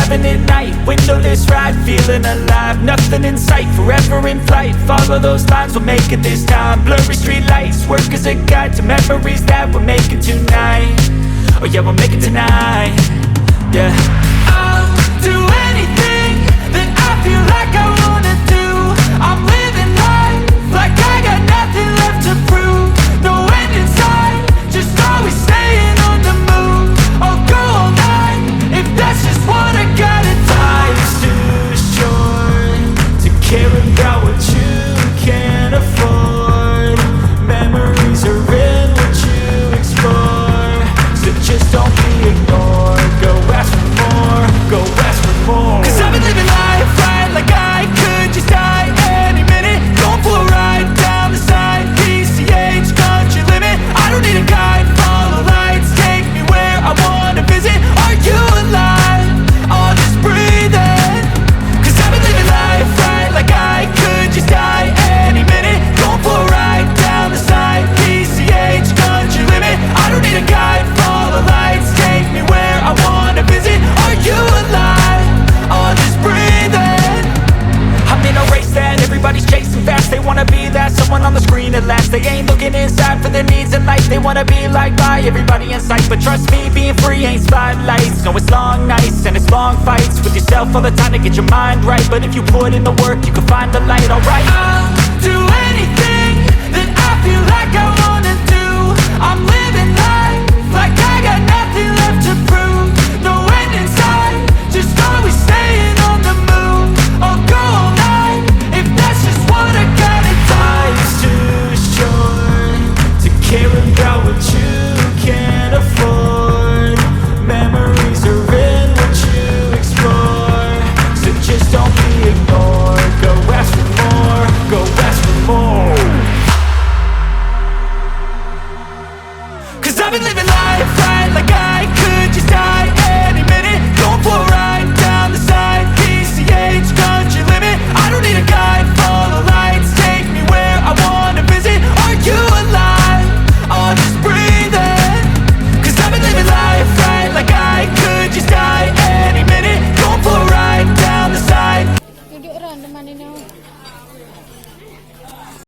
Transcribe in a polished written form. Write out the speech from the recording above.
having it night, windowless ride, feeling alive. Nothing in sight, forever in flight. Follow those lines, we'll make it this time. Blurry street lights, work as a guide to memories that we're making tonight. Oh yeah, we'll make it tonight. Yeah, I'll do anything that I feel like I wanna do. I'm living life like I got nothing left to prove. No end in sight, just always staying on the move. I'll go all night if that's just what I gotta do. Life's too short to care about what you can't afford. Memories are in what you explore, so just don't be ignored. Go ask for more, go ask for more. Cause I've been living life right like I could just die any minute. Going for a ride down the side, PCH, country limit. I don't need a guide, follow lights, take me where I wanna visit. Are you alive? Or just breathing? Cause I've been living life right like I could just die any minute. Going for a ride down the side, PCH, country limit. I don't need a guide, follow lights, take me where I wanna visit. Are you alive? Or just breathing? I'm in a race that everybody's chasing fast. They wanna be that someone on the screen at last. They ain't looking inside for their needs in life. They wanna be liked by everybody in sight. But trust me, being free ain't spotlights. No, it's long nights and it's long fights with yourself all the time to get your mind right. But if you put in the work, you can find the light, alright. I'll do anything that I feel like I wanna do. I'm living life like I got nothing left to prove. No end in sight, just always staying on the move. I'll go all night if that's just what I gotta do. Life's too short to care about what you can't afford. Memories are in what you explore, so just don't be ignored. Go ask for more, go ask for more. Cause I've been living life right like I could just die any minute. Going for a ride down the side, PCH, country limit. I don't need a guide, follow lights, take me where I wanna visit. Are you alive? Or just breathing? Cause I've been living life right like I could just die any minute. Going for a ride down the side. Duduk ron teman ini.